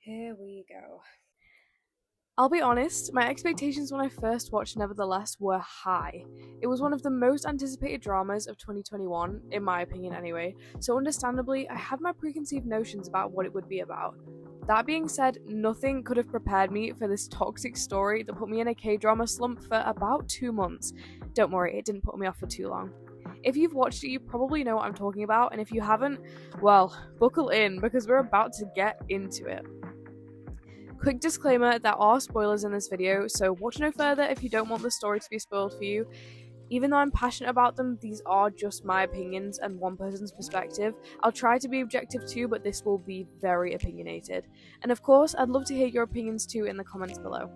Here we go. I'll be honest, my expectations when I first watched Nevertheless were high. It was one of the most anticipated dramas of 2021, in my opinion anyway, so understandably, I had my preconceived notions about what it would be about. That being said, nothing could have prepared me for this toxic story that put me in a K drama slump for about 2 months. Don't worry, it didn't put me off for too long. If you've watched it, you probably know what I'm talking about, and if you haven't, well, buckle in because we're about to get into it. Quick disclaimer, there are spoilers in this video, so watch no further if you don't want the story to be spoiled for you. Even though I'm passionate about them, these are just my opinions and one person's perspective. I'll try to be objective too, but this will be very opinionated. And of course, I'd love to hear your opinions too in the comments below.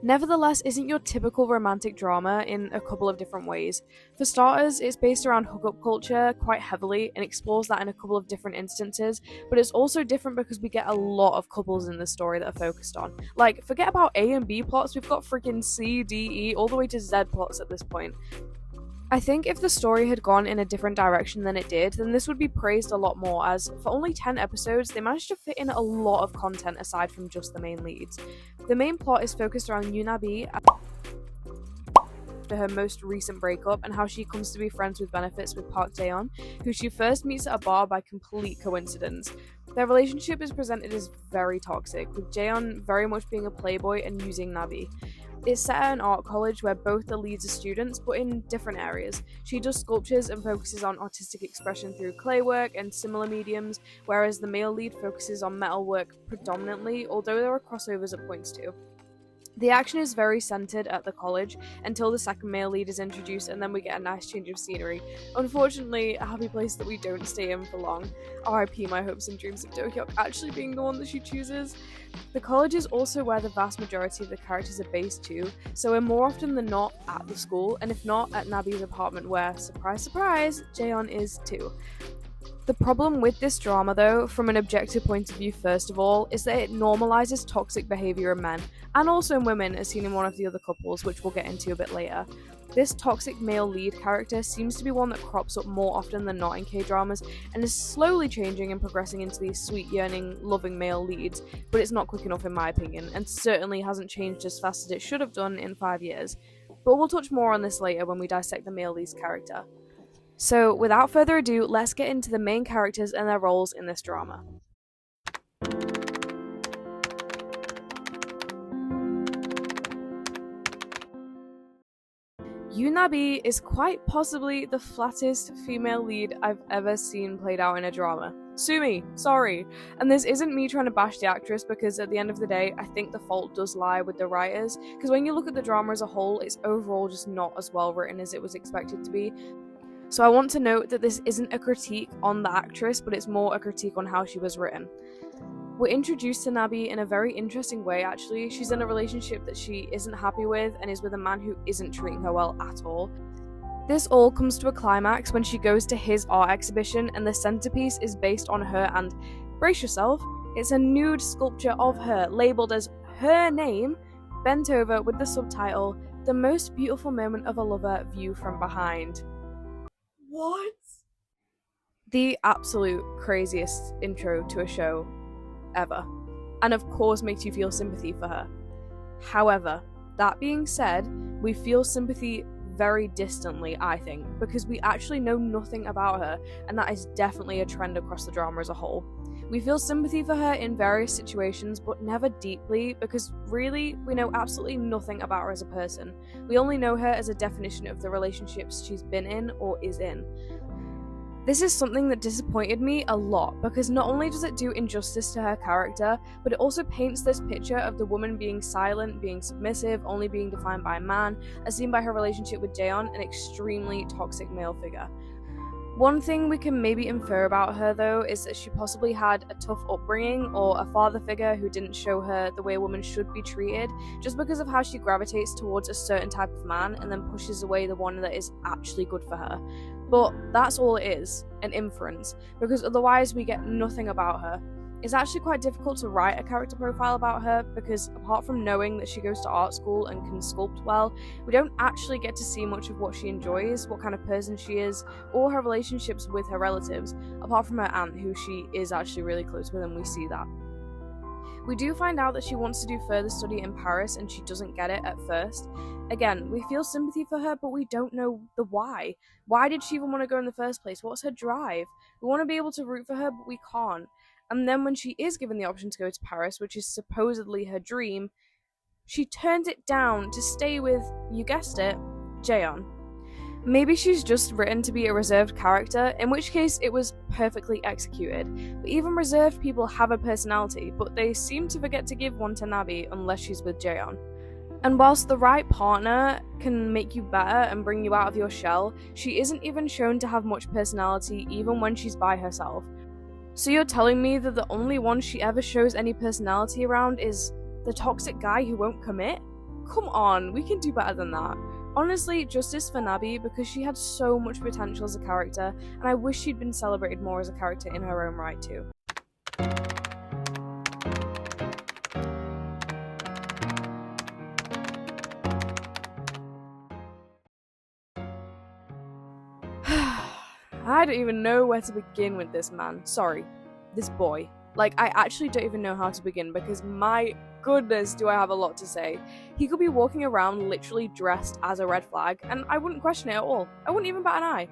Nevertheless, isn't your typical romantic drama in a couple of different ways. For starters, it's based around hookup culture quite heavily and explores that in a couple of different instances, but it's also different because we get a lot of couples in the story that are focused on. Like, forget about A and B plots, we've got freaking C, D, E, all the way to Z plots at this point. I think if the story had gone in a different direction than it did, then this would be praised a lot more, as for only 10 episodes, they managed to fit in a lot of content aside from just the main leads. The main plot is focused around Yunabi after her most recent breakup and how she comes to be friends with benefits with Park Daeon, who she first meets at a bar by complete coincidence. Their relationship is presented as very toxic, with Jaeon very much being a playboy and using Nabi. It's set at an art college where both the leads are students, but in different areas. She does sculptures and focuses on artistic expression through clay work and similar mediums, whereas the male lead focuses on metal work predominantly, although there are crossovers at points too. The action is very centered at the college until the second male lead is introduced, and then we get a nice change of scenery. Unfortunately, a happy place that we don't stay in for long. RIP my hopes and dreams of Do-hyuk actually being the one that she chooses. The college is also where the vast majority of the characters are based to, so we're more often than not at the school, and if not, at Nabi's apartment where, surprise surprise, Jaeon is too. The problem with this drama, though, from an objective point of view first of all, is that it normalizes toxic behaviour in men, and also in women as seen in one of the other couples, which we'll get into a bit later. This toxic male lead character seems to be one that crops up more often than not in K-dramas, and is slowly changing and progressing into these sweet, yearning, loving male leads, but it's not quick enough in my opinion, and certainly hasn't changed as fast as it should have done in 5 years. But we'll touch more on this later when we dissect the male lead's character. So, without further ado, let's get into the main characters and their roles in this drama. Yunabi is quite possibly the flattest female lead I've ever seen played out in a drama. Sue me, sorry. And this isn't me trying to bash the actress, because at the end of the day, I think the fault does lie with the writers, because when you look at the drama as a whole, it's overall just not as well written as it was expected to be. So I want to note that this isn't a critique on the actress, but it's more a critique on how she was written. We're introduced to Nabi in a very interesting way actually. She's in a relationship that she isn't happy with and is with a man who isn't treating her well at all. This all comes to a climax when she goes to his art exhibition, and the centerpiece is based on her, and brace yourself, it's a nude sculpture of her labeled as her name, bent over with the subtitle, "The most beautiful moment of a lover, view from behind." What? The absolute craziest intro to a show ever, and of course makes you feel sympathy for her. However, that being said, we feel sympathy very distantly, I think, because we actually know nothing about her, and that is definitely a trend across the drama as a whole. We feel sympathy for her in various situations, but never deeply, because really, we know absolutely nothing about her as a person. We only know her as a definition of the relationships she's been in or is in. This is something that disappointed me a lot, because not only does it do injustice to her character, but it also paints this picture of the woman being silent, being submissive, only being defined by a man, as seen by her relationship with Jaeon, an extremely toxic male figure. One thing we can maybe infer about her, though, is that she possibly had a tough upbringing or a father figure who didn't show her the way a woman should be treated, just because of how she gravitates towards a certain type of man and then pushes away the one that is actually good for her. But that's all it is, an inference, because otherwise we get nothing about her. It's actually quite difficult to write a character profile about her because apart from knowing that she goes to art school and can sculpt well, we don't actually get to see much of what she enjoys, what kind of person she is, or her relationships with her relatives, apart from her aunt, who she is actually really close with, and we see that. We do find out that she wants to do further study in Paris and she doesn't get it at first. Again, we feel sympathy for her, but we don't know the why. Why did she even want to go in the first place? What's her drive? We want to be able to root for her, but we can't. And then when she is given the option to go to Paris, which is supposedly her dream, she turns it down to stay with, you guessed it, Jaeon. Maybe she's just written to be a reserved character, in which case it was perfectly executed. But even reserved people have a personality, but they seem to forget to give one to Nabi unless she's with Jaeon. And whilst the right partner can make you better and bring you out of your shell, she isn't even shown to have much personality even when she's by herself. So you're telling me that the only one she ever shows any personality around is the toxic guy who won't commit? Come on, we can do better than that. Honestly, justice for Nabi, because she had so much potential as a character, and I wish she'd been celebrated more as a character in her own right too. I don't even know where to begin with this man. Sorry, this boy. Like, I actually don't even know how to begin because my goodness do I have a lot to say. He could be walking around literally dressed as a red flag and I wouldn't question it at all. I wouldn't even bat an eye.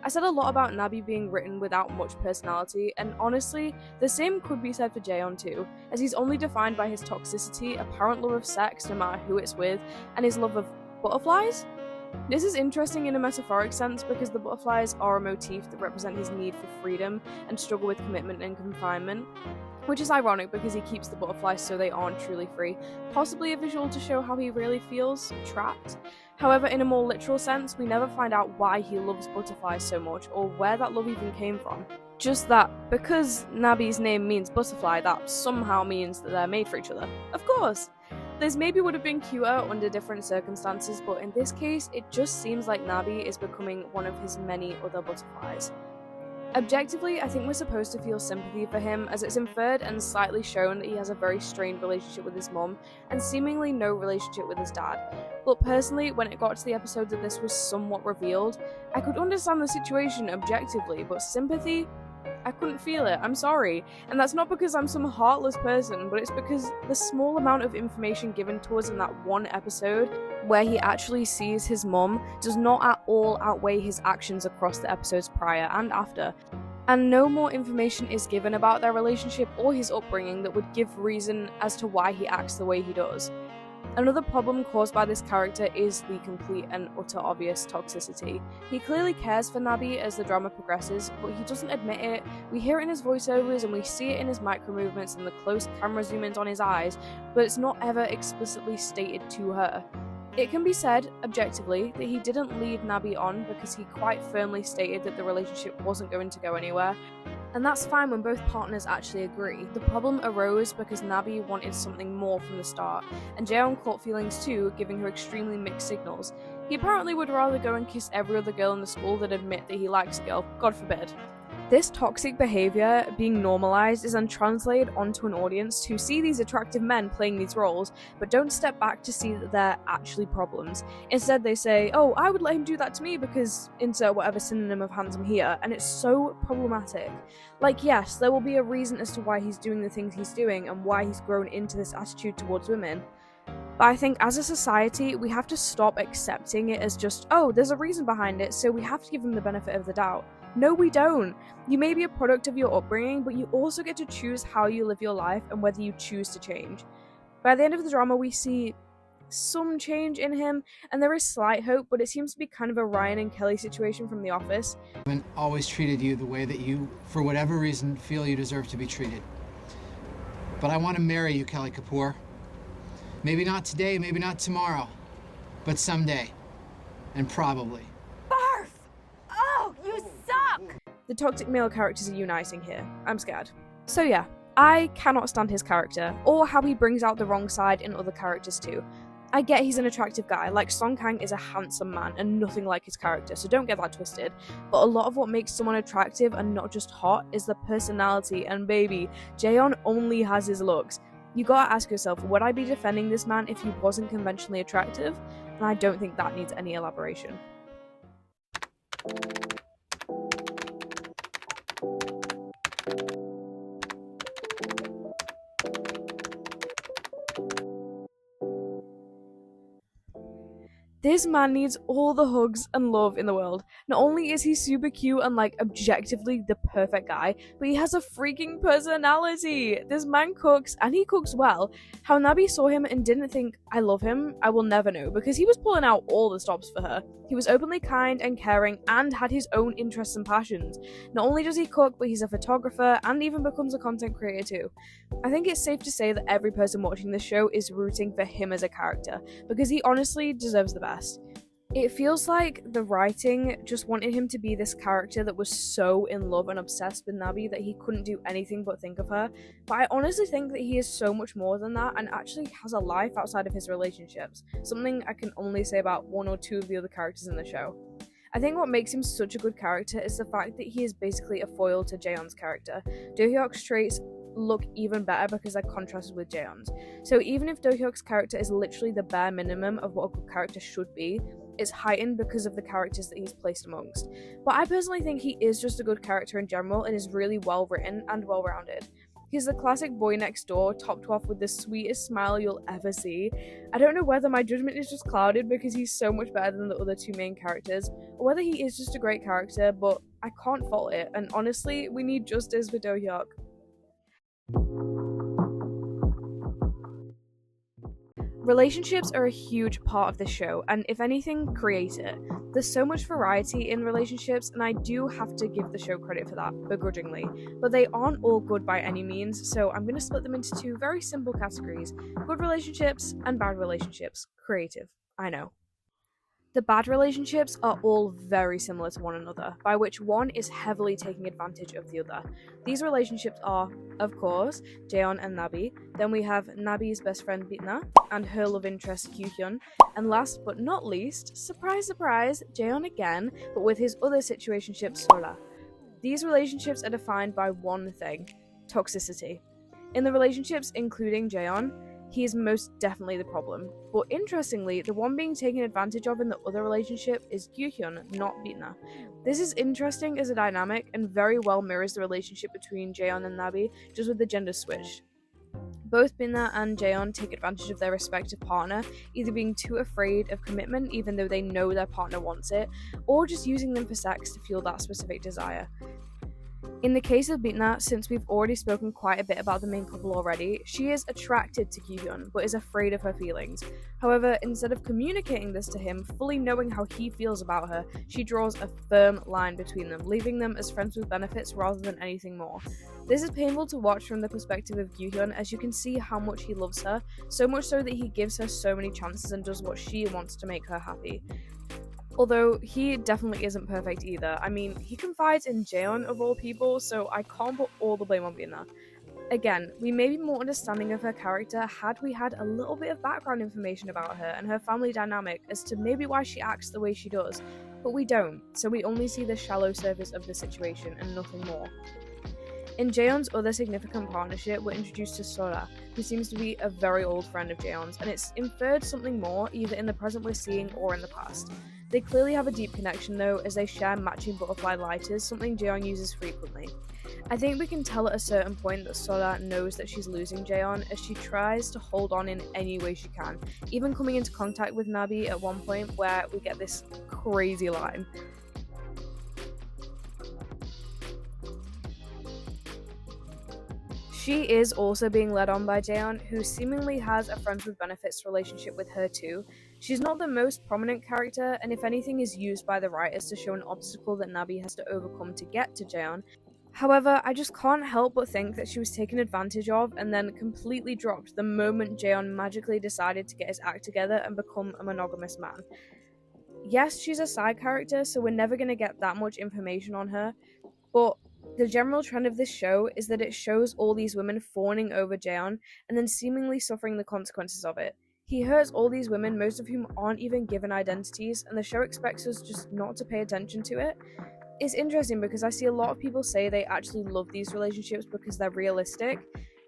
I said a lot about Nabi being written without much personality, and honestly, the same could be said for Jaeon too, as he's only defined by his toxicity, apparent love of sex no matter who it's with, and his love of butterflies? This is interesting in a metaphoric sense because the butterflies are a motif that represent his need for freedom and struggle with commitment and confinement, which is ironic because he keeps the butterflies so they aren't truly free, possibly a visual to show how he really feels trapped. However, in a more literal sense, we never find out why he loves butterflies so much or where that love even came from. Just that, because Nabi's name means butterfly, that somehow means that they're made for each other. Of course! This maybe would have been cuter under different circumstances, but in this case, it just seems like Nabi is becoming one of his many other butterflies. Objectively, I think we're supposed to feel sympathy for him, as it's inferred and slightly shown that he has a very strained relationship with his mum, and seemingly no relationship with his dad. But personally, when it got to the episode that this was somewhat revealed, I could understand the situation objectively, but sympathy? I couldn't feel it, I'm sorry. And that's not because I'm some heartless person, but it's because the small amount of information given to us in that one episode, where he actually sees his mum, does not at all outweigh his actions across the episodes prior and after. And no more information is given about their relationship or his upbringing that would give reason as to why he acts the way he does. Another problem caused by this character is the complete and utter obvious toxicity. He clearly cares for Nabi as the drama progresses, but he doesn't admit it. We hear it in his voiceovers and we see it in his micro movements and the close camera zoom-ins on his eyes, but it's not ever explicitly stated to her. It can be said, objectively, that he didn't lead Nabi on because he quite firmly stated that the relationship wasn't going to go anywhere, and that's fine when both partners actually agree. The problem arose because Nabi wanted something more from the start, and Jaeon caught feelings too, giving her extremely mixed signals. He apparently would rather go and kiss every other girl in the school than admit that he likes a girl, God forbid. This toxic behaviour being normalised is then translated onto an audience who see these attractive men playing these roles, but don't step back to see that they're actually problems. Instead they say, oh, I would let him do that to me because insert whatever synonym of handsome here, and it's so problematic. Like, yes, there will be a reason as to why he's doing the things he's doing and why he's grown into this attitude towards women. But I think as a society, we have to stop accepting it as just, oh, there's a reason behind it, so we have to give him the benefit of the doubt. No, we don't. You may be a product of your upbringing, but you also get to choose how you live your life and whether you choose to change. By the end of the drama, we see some change in him, and there is slight hope, but it seems to be kind of a Ryan and Kelly situation from The Office. I haven't always treated you the way that you, for whatever reason, feel you deserve to be treated. But I want to marry you, Kelly Kapoor. Maybe not today, maybe not tomorrow, but someday. And probably. Barf! Oh, you suck! The toxic male characters are uniting here. I'm scared. So yeah, I cannot stand his character, or how he brings out the wrong side in other characters too. I get he's an attractive guy, like Song Kang is a handsome man and nothing like his character, so don't get that twisted, but a lot of what makes someone attractive and not just hot is the personality, and baby, Jaeon only has his looks. You gotta ask yourself, would I be defending this man if he wasn't conventionally attractive? And I don't think that needs any elaboration. This man needs all the hugs and love in the world. Not only is he super cute and like objectively the perfect guy, but he has a freaking personality. This man cooks, and he cooks well. How Nabi saw him and didn't think, I love him, I will never know, because he was pulling out all the stops for her. He was openly kind and caring and had his own interests and passions. Not only does he cook, but he's a photographer and even becomes a content creator too. I think it's safe to say that every person watching this show is rooting for him as a character, because he honestly deserves the best. It feels like the writing just wanted him to be this character that was so in love and obsessed with Nabi that he couldn't do anything but think of her, but I honestly think that he is so much more than that and actually has a life outside of his relationships, something I can only say about one or two of the other characters in the show. I think what makes him such a good character is the fact that he is basically a foil to Jaeon's character. Do-hyuk's traits look even better because they're contrasted with Jaeon's. So even if Do-hyuk's character is literally the bare minimum of what a good character should be, it's heightened because of the characters that he's placed amongst. But I personally think he is just a good character in general and is really well written and well rounded. He's the classic boy next door, topped off with the sweetest smile you'll ever see. I don't know whether my judgment is just clouded because he's so much better than the other two main characters, or whether he is just a great character, but I can't fault it, and honestly, we need justice for Do-hyuk. Relationships are a huge part of this show, and if anything, create it. There's so much variety in relationships, and I do have to give the show credit for that, begrudgingly. But they aren't all good by any means, so I'm going to split them into two very simple categories: good relationships and bad relationships. Creative, I know. The bad relationships are all very similar to one another, by which one is heavily taking advantage of the other. These relationships are, of course, Jaeon and Nabi. Then we have Nabi's best friend Bitna and her love interest Kyuhyun. And last but not least, surprise surprise, Jaeon again, but with his other situationship Sola. These relationships are defined by one thing: toxicity. In the relationships including Jaeon, he is most definitely the problem. But interestingly, the one being taken advantage of in the other relationship is Kyuhyun, not Bitna. This is interesting as a dynamic and very well mirrors the relationship between Jaeon and Nabi, just with the gender switch. Both Bitna and Jaeon take advantage of their respective partner, either being too afraid of commitment even though they know their partner wants it, or just using them for sex to fuel that specific desire. In the case of Bitna, since we've already spoken quite a bit about the main couple already, she is attracted to Kyuhyun, but is afraid of her feelings. However, instead of communicating this to him, fully knowing how he feels about her, she draws a firm line between them, leaving them as friends with benefits rather than anything more. This is painful to watch from the perspective of Kyuhyun, as you can see how much he loves her, so much so that he gives her so many chances and does what she wants to make her happy. Although he definitely isn't perfect either. I mean, he confides in Jaeon of all people, so I can't put all the blame on Bitna. Again, we may be more understanding of her character had we had a little bit of background information about her and her family dynamic as to maybe why she acts the way she does, but we don't, so we only see the shallow surface of the situation and nothing more. In Jaeon's other significant partnership, we're introduced to Sora, who seems to be a very old friend of Jaeon's, and it's inferred something more either in the present we're seeing or in the past. They clearly have a deep connection though, as they share matching butterfly lighters, something Jaeon uses frequently. I think we can tell at a certain point that Sora knows that she's losing Jaeon, as she tries to hold on in any way she can, even coming into contact with Nabi at one point where we get this crazy line. She is also being led on by Jaeon, who seemingly has a friends with benefits relationship with her too. She's not the most prominent character, and if anything is used by the writers to show an obstacle that Nabi has to overcome to get to Jaeon. However, I just can't help but think that she was taken advantage of and then completely dropped the moment Jaeon magically decided to get his act together and become a monogamous man. Yes, she's a side character, so we're never going to get that much information on her, but the general trend of this show is that it shows all these women fawning over Jaeon and then seemingly suffering the consequences of it. He hurts all these women, most of whom aren't even given identities, and the show expects us just not to pay attention to it. It's interesting because I see a lot of people say they actually love these relationships because they're realistic.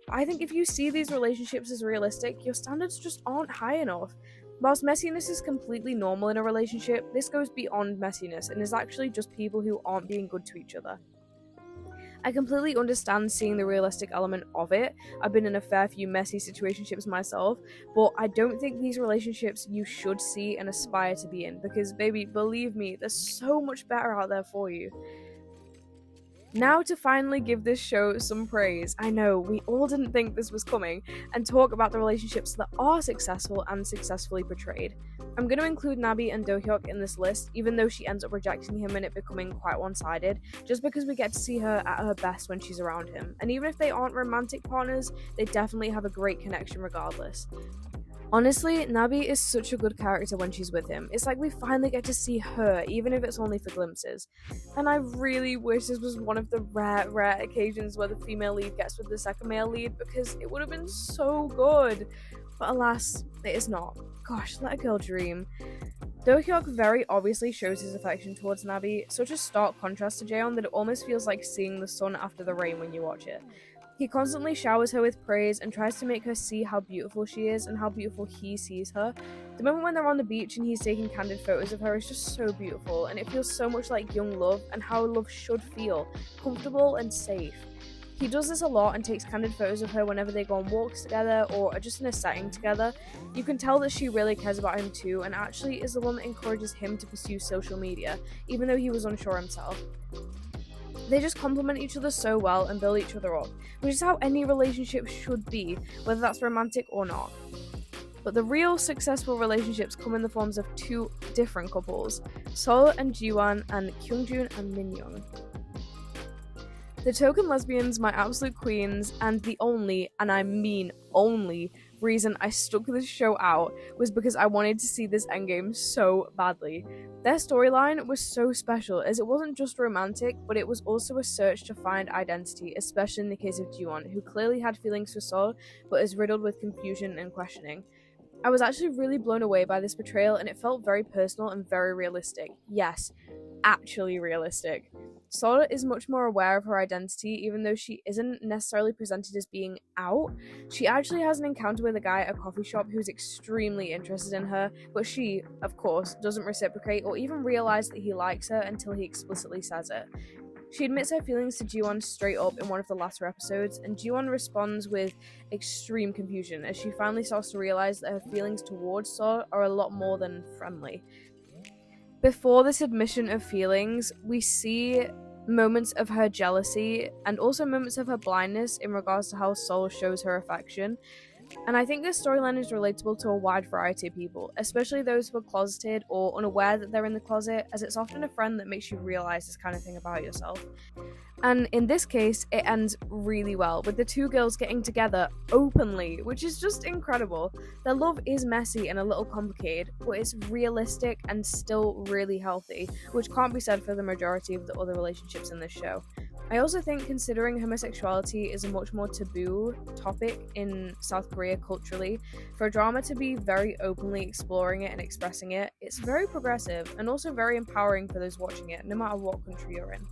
I think if you see these relationships as realistic, your standards just aren't high enough. Whilst messiness is completely normal in a relationship, this goes beyond messiness and is actually just people who aren't being good to each other. I completely understand seeing the realistic element of it. I've been in a fair few messy situationships myself, but I don't think these relationships you should see and aspire to be in, because baby, believe me, there's so much better out there for you. Now to finally give this show some praise. I know, we all didn't think this was coming, and talk about the relationships that are successful and successfully portrayed. I'm going to include Nabi and Do-hyuk in this list, even though she ends up rejecting him and it becoming quite one-sided, just because we get to see her at her best when she's around him. And even if they aren't romantic partners, they definitely have a great connection regardless. Honestly, Nabi is such a good character when she's with him. It's like we finally get to see her, even if it's only for glimpses. And I really wish this was one of the rare occasions where the female lead gets with the second male lead, because it would have been so good. But alas, it is not. Gosh, let a girl dream. Do-hyuk very obviously shows his affection towards Nabi, such a stark contrast to Jaeon that it almost feels like seeing the sun after the rain when you watch it. He constantly showers her with praise and tries to make her see how beautiful she is and how beautiful he sees her. The moment when they're on the beach and he's taking candid photos of her is just so beautiful, and it feels so much like young love and how love should feel, comfortable and safe. He does this a lot and takes candid photos of her whenever they go on walks together or are just in a setting together. You can tell that she really cares about him too, and actually is the one that encourages him to pursue social media, even though he was unsure himself. They just complement each other so well and build each other up, which is how any relationship should be, whether that's romantic or not. But the real successful relationships come in the forms of two different couples, Sol and Jiwon and Kyungjun and Minyoung. The token lesbians, my absolute queens, and the only, and I mean only, reason I stuck this show out was because I wanted to see this endgame so badly. Their storyline was so special, as it wasn't just romantic, but it was also a search to find identity, especially in the case of Jiwon, who clearly had feelings for Sol, but is riddled with confusion and questioning. I was actually really blown away by this portrayal, and it felt very personal and very realistic. Yes, actually realistic. Sol is much more aware of her identity, even though she isn't necessarily presented as being out. She actually has an encounter with a guy at a coffee shop who's extremely interested in her, but she, of course, doesn't reciprocate or even realize that he likes her until he explicitly says it. She admits her feelings to Jiwon straight up in one of the latter episodes, and Jiwon responds with extreme confusion as she finally starts to realize that her feelings towards Sol are a lot more than friendly. Before this admission of feelings, we see moments of her jealousy and also moments of her blindness in regards to how Sol shows her affection. And I think this storyline is relatable to a wide variety of people, especially those who are closeted or unaware that they're in the closet, as it's often a friend that makes you realize this kind of thing about yourself. And in this case, it ends really well, with the two girls getting together openly, which is just incredible. Their love is messy and a little complicated, but it's realistic and still really healthy, which can't be said for the majority of the other relationships in this show. I also think, considering homosexuality is a much more taboo topic in South Korea culturally, for a drama to be very openly exploring it and expressing it, it's very progressive and also very empowering for those watching it, no matter what country you're in.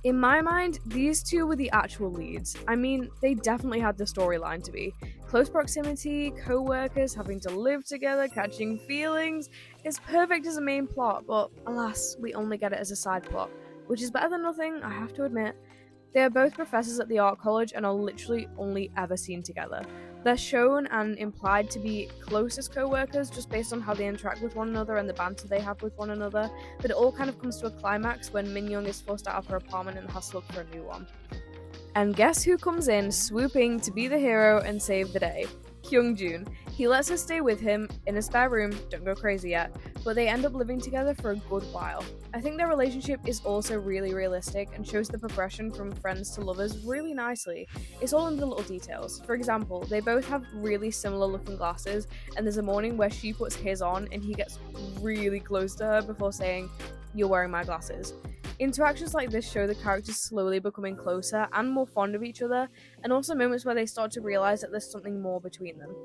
In my mind, these two were the actual leads. I mean, they definitely had the storyline to be. Close proximity, co-workers, having to live together, catching feelings. It's perfect as a main plot, but alas, we only get it as a side plot, which is better than nothing, I have to admit. They are both professors at the art college and are literally only ever seen together. They're shown and implied to be close as co-workers just based on how they interact with one another and the banter they have with one another, but it all kind of comes to a climax when Minyoung is forced out of her apartment and has to look for a new one. And guess who comes in swooping to be the hero and save the day? Kyungjun. He lets her stay with him in a spare room, don't go crazy yet, but they end up living together for a good while. I think their relationship is also really realistic and shows the progression from friends to lovers really nicely. It's all in the little details. For example, they both have really similar looking glasses, and there's a morning where she puts his on and he gets really close to her before saying, "You're wearing my glasses." Interactions like this show the characters slowly becoming closer and more fond of each other, and also moments where they start to realize that there's something more between them.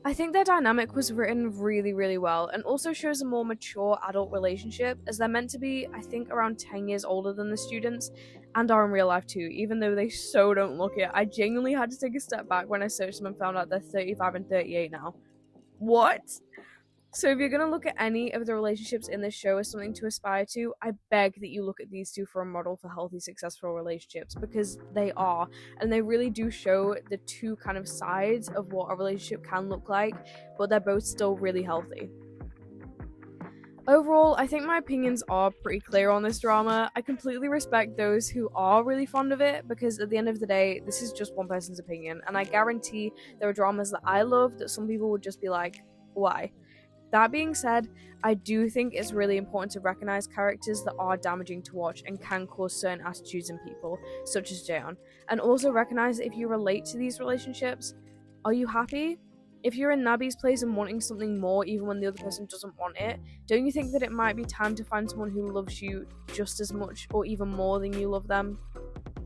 I think their dynamic was written really, really well and also shows a more mature adult relationship as they're meant to be, I think, around 10 years older than the students and are in real life too, even though they so don't look it. I genuinely had to take a step back when I searched them and found out they're 35 and 38 now. What? So if you're going to look at any of the relationships in this show as something to aspire to, I beg that you look at these two for a model for healthy, successful relationships, because they are, and they really do show the two kind of sides of what a relationship can look like, but they're both still really healthy. Overall, I think my opinions are pretty clear on this drama. I completely respect those who are really fond of it, because at the end of the day, this is just one person's opinion, and I guarantee there are dramas that I love that some people would just be like, why? That being said, I do think it's really important to recognize characters that are damaging to watch and can cause certain attitudes in people, such as Jaeon, and also recognize that if you relate to these relationships, are you happy? If you're in Nabi's place and wanting something more even when the other person doesn't want it, don't you think that it might be time to find someone who loves you just as much or even more than you love them?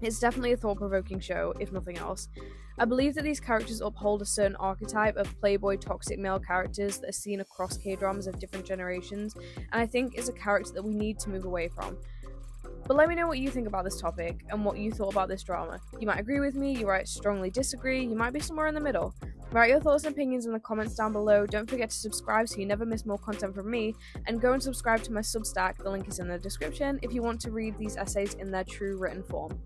It's definitely a thought-provoking show, if nothing else. I believe that these characters uphold a certain archetype of playboy toxic male characters that are seen across K-dramas of different generations, and I think is a character that we need to move away from. But let me know what you think about this topic and what you thought about this drama. You might agree with me, you might strongly disagree, you might be somewhere in the middle. Write your thoughts and opinions in the comments down below. Don't forget to subscribe so you never miss more content from me, and go and subscribe to my Substack, the link is in the description, if you want to read these essays in their true written form.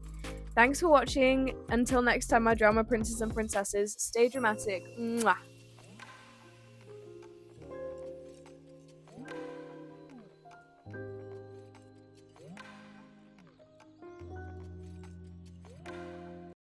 Thanks for watching. Until next time, my drama princes and princesses, stay dramatic. Mwah.